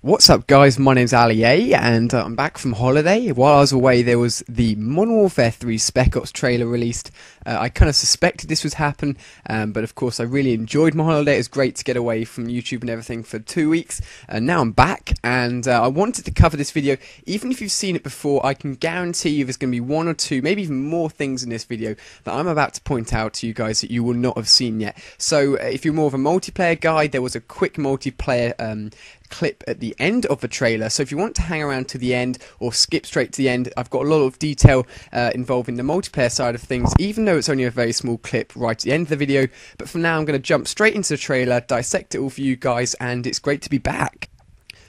What's up guys, my name's Ali A and I'm back from holiday. While I was away there was the Modern Warfare 3 Spec Ops trailer released. I kind of suspected this would happen, but of course I really enjoyed my holiday. It was great to get away from YouTube and everything for 2 weeks. Now I'm back and I wanted to cover this video. Even if you've seen it before, I can guarantee you there's going to be one or two, maybe even more things in this video that I'm about to point out to you guys that you will not have seen yet. So if you're more of a multiplayer guy, there was a quick multiplayer clip at the end of the trailer, so if you want to hang around to the end or skip straight to the end, I've got a lot of detail involving the multiplayer side of things, even though it's only a very small clip right at the end of the video. But for now I'm going to jump straight into the trailer, dissect it all for you guys, and it's great to be back.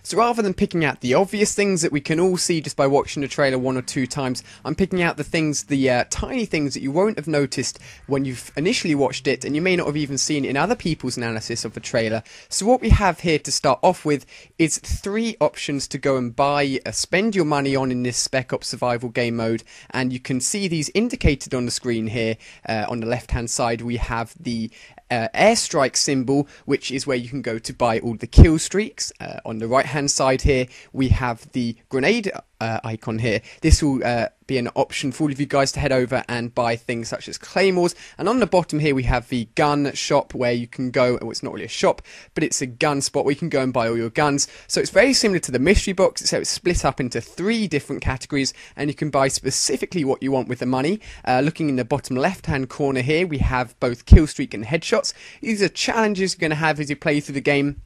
So rather than picking out the obvious things that we can all see just by watching the trailer one or two times, I'm picking out the things, the tiny things that you won't have noticed when you've initially watched it, and you may not have even seen in other people's analysis of the trailer. So what we have here to start off with is 3 options to go and buy, spend your money on in this Spec Ops survival game mode, and you can see these indicated on the screen here. On the left hand side we have the airstrike symbol, which is where you can go to buy all the kill streaks. On the right hand side here we have the grenade icon here. This will be an option for all of you guys to head over and buy things such as claymores. And on the bottom here we have the gun shop, where you can go, well, it's not really a shop, but it's a gun spot where you can go and buy all your guns. So it's very similar to the mystery box, except it's split up into 3 different categories, and you can buy specifically what you want with the money. Looking in the bottom left hand corner here we have both killstreak and headshots. These are challenges you're going to have as you play through the game.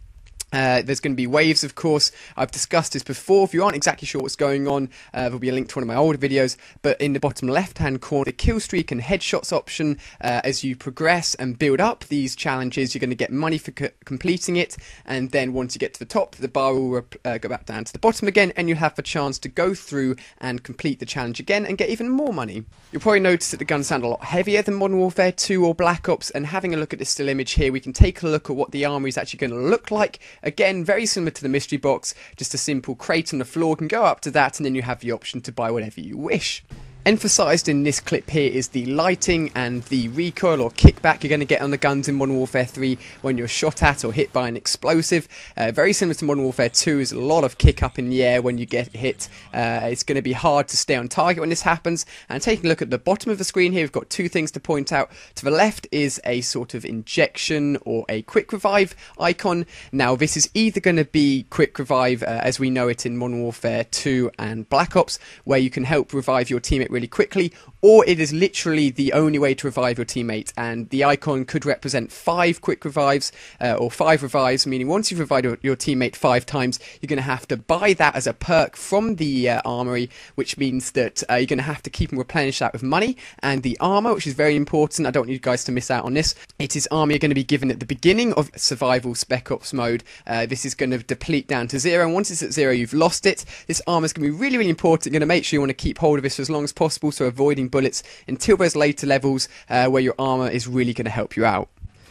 There's going to be waves, of course. I've discussed this before. If you aren't exactly sure what's going on, there'll be a link to one of my older videos. But in the bottom left-hand corner, the killstreak and headshots option, as you progress and build up these challenges, you're going to get money for completing it. And then once you get to the top, the bar will go back down to the bottom again, and you'll have the chance to go through and complete the challenge again and get even more money. You'll probably notice that the guns sound a lot heavier than Modern Warfare 2 or Black Ops. And having a look at this still image here, we can take a look at what the armory is actually going to look like. Again, very similar to the mystery box, just a simple crate on the floor. You can go up to that, and then you have the option to buy whatever you wish. Emphasised in this clip here is the lighting and the recoil or kickback you're going to get on the guns in Modern Warfare 3 when you're shot at or hit by an explosive. Very similar to Modern Warfare 2, is a lot of kick up in the air when you get hit. It's going to be hard to stay on target when this happens. And taking a look at the bottom of the screen here, we've got 2 things to point out. To the left is a sort of injection or a quick revive icon. Now this is either going to be quick revive as we know it in Modern Warfare 2 and Black Ops, where you can help revive your teammate really quickly, or it is literally the only way to revive your teammate, and the icon could represent 5 quick revives or 5 revives, meaning once you've revived your teammate 5 times, you're going to have to buy that as a perk from the armory, which means that you're going to have to keep and replenish that with money. And the armor, which is very important, I don't want you guys to miss out on this, it is armor you're going to be given at the beginning of survival Spec Ops mode. This is going to deplete down to 0, and once it's at 0 you've lost it. This armor is going to be really, really important. You're going to make sure you want to keep hold of this for as long as possible, so avoiding bullets until those later levels where your armor is really going to help you out.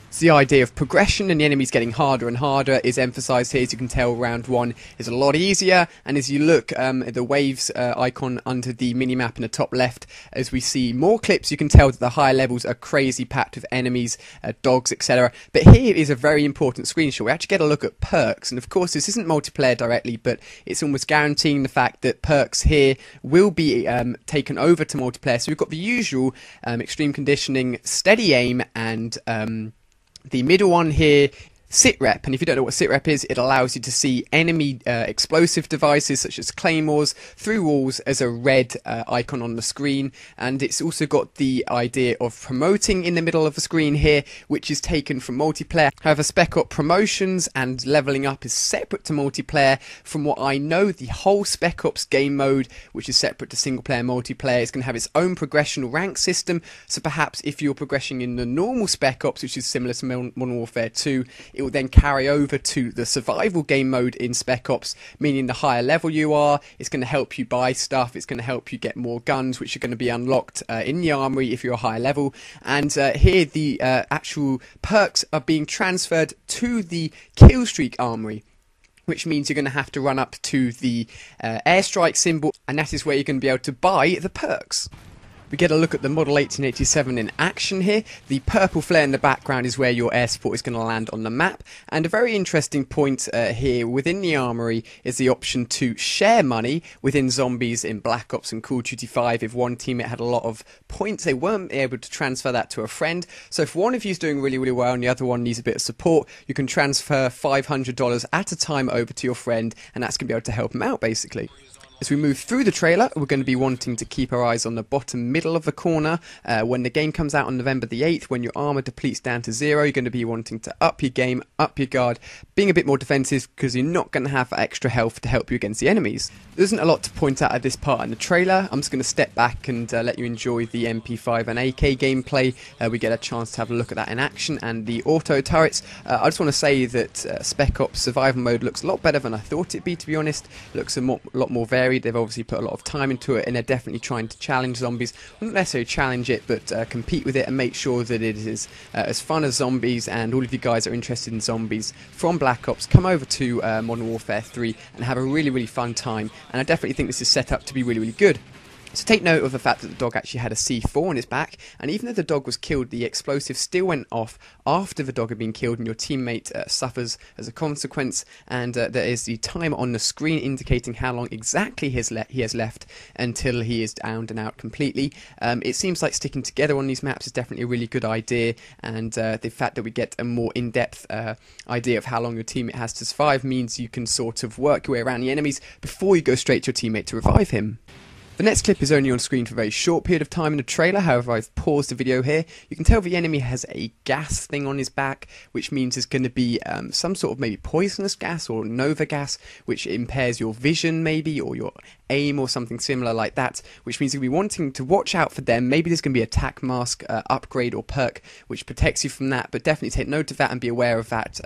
So the idea of progression and the enemies getting harder and harder is emphasised here. As you can tell, round 1 is a lot easier, and as you look at the waves icon under the minimap in the top left, as we see more clips, you can tell that the higher levels are crazy packed with enemies, dogs, etc. But here is a very important screenshot. We actually get a look at perks, and of course this isn't multiplayer directly, but it's almost guaranteeing the fact that perks here will be taken over to multiplayer. So we've got the usual extreme conditioning, steady aim, and the middle one here, sit rep. And if you don't know what sit rep is, it allows you to see enemy explosive devices such as claymores through walls as a red icon on the screen. And it's also got the idea of promoting in the middle of the screen here, which is taken from multiplayer. However, Spec Ops promotions and leveling up is separate to multiplayer. From what I know, the whole Spec Ops game mode, which is separate to single player multiplayer, is going to have its own progression rank system. So perhaps if you're progressing in the normal Spec Ops, which is similar to Modern Warfare 2, it will then carry over to the survival game mode in Spec Ops, meaning the higher level you are, it's going to help you buy stuff, it's going to help you get more guns, which are going to be unlocked in the armory if you're a higher level. And here the actual perks are being transferred to the Killstreak armory, which means you're going to have to run up to the airstrike symbol, and that is where you're going to be able to buy the perks. We get a look at the Model 1887 in action here. The purple flare in the background is where your air support is going to land on the map, and a very interesting point here within the armory is the option to share money within zombies in Black Ops and Call of Duty 5. If one teammate had a lot of points, they weren't able to transfer that to a friend. So if one of you is doing really well and the other one needs a bit of support, you can transfer $500 at a time over to your friend, and that's going to be able to help him out basically. As we move through the trailer, we're going to be wanting to keep our eyes on the bottom middle of the corner. When the game comes out on November the 8th, when your armor depletes down to 0, you're going to be wanting to up your game, up your guard, being a bit more defensive because you're not going to have extra health to help you against the enemies. There isn't a lot to point out at this part in the trailer. I'm just going to step back and let you enjoy the MP5 and AK gameplay. We get a chance to have a look at that in action, and the auto turrets. I just want to say that Spec Ops Survival Mode looks a lot better than I thought it'd be, to be honest. It looks a lot more varied. They've obviously put a lot of time into it, and they're definitely trying to challenge zombies. Well, not necessarily challenge it, but compete with it and make sure that it is as fun as zombies. And all of you guys are interested in zombies from Black Ops, come over to Modern Warfare 3 and have a really fun time. And I definitely think this is set up to be really good. So take note of the fact that the dog actually had a C4 on his back, and even though the dog was killed, the explosive still went off after the dog had been killed, and your teammate suffers as a consequence. And there is the timer on the screen indicating how long exactly he has left until he is downed and out completely. It seems like sticking together on these maps is definitely a really good idea, and the fact that we get a more in-depth idea of how long your teammate has to survive means you can sort of work your way around the enemies before you go straight to your teammate to revive him. The next clip is only on screen for a very short period of time in the trailer, however I've paused the video here. You can tell the enemy has a gas thing on his back, which means there's going to be some sort of maybe poisonous gas or nova gas, which impairs your vision maybe, or your aim or something similar like that, which means you'll be wanting to watch out for them. Maybe there's going to be a attack mask upgrade or perk which protects you from that, but definitely take note of that and be aware of that.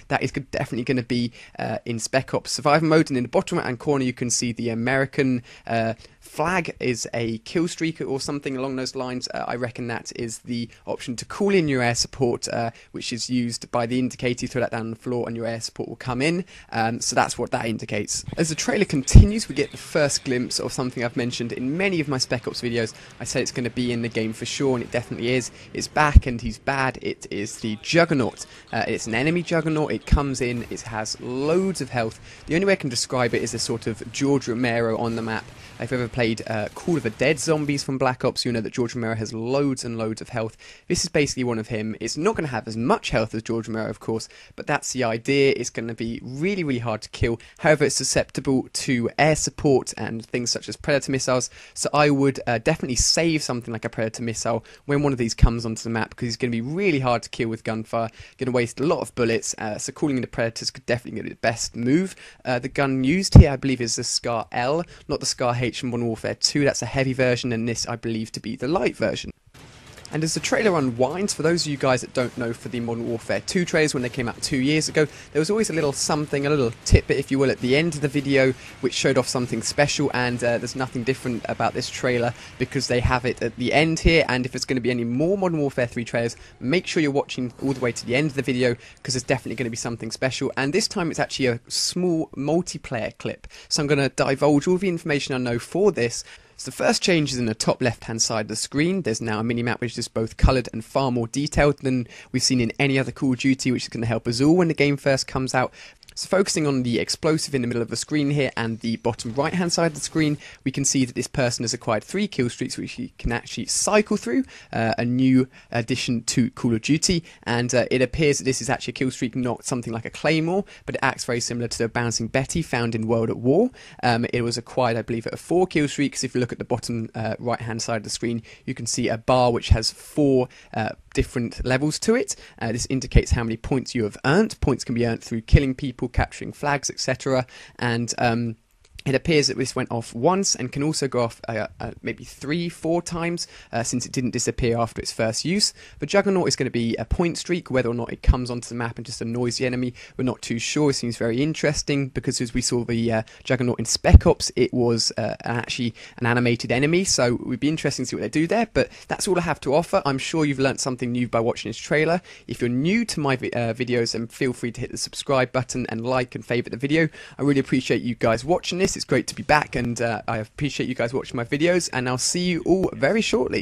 That is definitely going to be in Spec Ops Survival Mode, and in the bottom right hand corner you can see the American flag is a Killstreak or something along those lines. I reckon that is the option to call in your air support, which is used by the indicator. You throw that down on the floor and your air support will come in. So that's what that indicates. As the trailer continues, we get the first glimpse of something I've mentioned in many of my Spec Ops videos. I say it's going to be in the game for sure, and it definitely is. It's back and he's bad. It is the Juggernaut. It's an enemy Juggernaut. It comes in, it has loads of health. The only way I can describe it is a sort of George Romero on the map. If you've ever played Call of the Dead Zombies from Black Ops, you know that George Romero has loads and loads of health. This is basically one of him. It's not going to have as much health as George Romero, of course, but that's the idea. It's going to be really hard to kill. However, it's susceptible to air support and things such as Predator missiles, so I would definitely save something like a Predator missile when one of these comes onto the map, because it's going to be really hard to kill with gunfire, going to waste a lot of bullets, so calling in the Predators could definitely be the best move. The gun used here, I believe, is the Scar L, not the Scar H from Modern Warfare 2. That's a heavy version, and this I believe to be the light version. And as the trailer unwinds, for those of you guys that don't know, for the Modern Warfare 2 trailers when they came out 2 years ago, there was always a little something, a little tidbit if you will, at the end of the video which showed off something special, and there's nothing different about this trailer because they have it at the end here. And if it's going to be any more Modern Warfare 3 trailers, make sure you're watching all the way to the end of the video, because there's definitely going to be something special. And this time it's actually a small multiplayer clip, so I'm going to divulge all the information I know for this. So the first change is in the top left hand side of the screen. There's now a mini-map which is both coloured and far more detailed than we've seen in any other Call of Duty, which is going to help us all when the game first comes out. So focusing on the explosive in the middle of the screen here and the bottom right hand side of the screen, we can see that this person has acquired 3 kill streaks which he can actually cycle through, a new addition to Call of Duty, and it appears that this is actually a kill streak, not something like a claymore, but it acts very similar to the bouncing Betty found in World at War. It was acquired, I believe, at a 4 kill streak, because if you look at the bottom right hand side of the screen, you can see a bar which has 4 different levels to it. This indicates how many points you have earned. Points can be earned through killing people, capturing flags, etc. And it appears that this went off once and can also go off maybe 3-4 times since it didn't disappear after its first use. The Juggernaut is going to be a point streak. Whether or not it comes onto the map and just annoys the enemy, we're not too sure. It seems very interesting because as we saw the Juggernaut in Spec Ops, it was actually an animated enemy, so it would be interesting to see what they do there. But that's all I have to offer. I'm sure you've learnt something new by watching this trailer. If you're new to my videos, then feel free to hit the subscribe button and like and favourite the video. I really appreciate you guys watching this. It's great to be back, and I appreciate you guys watching my videos, and I'll see you all very shortly.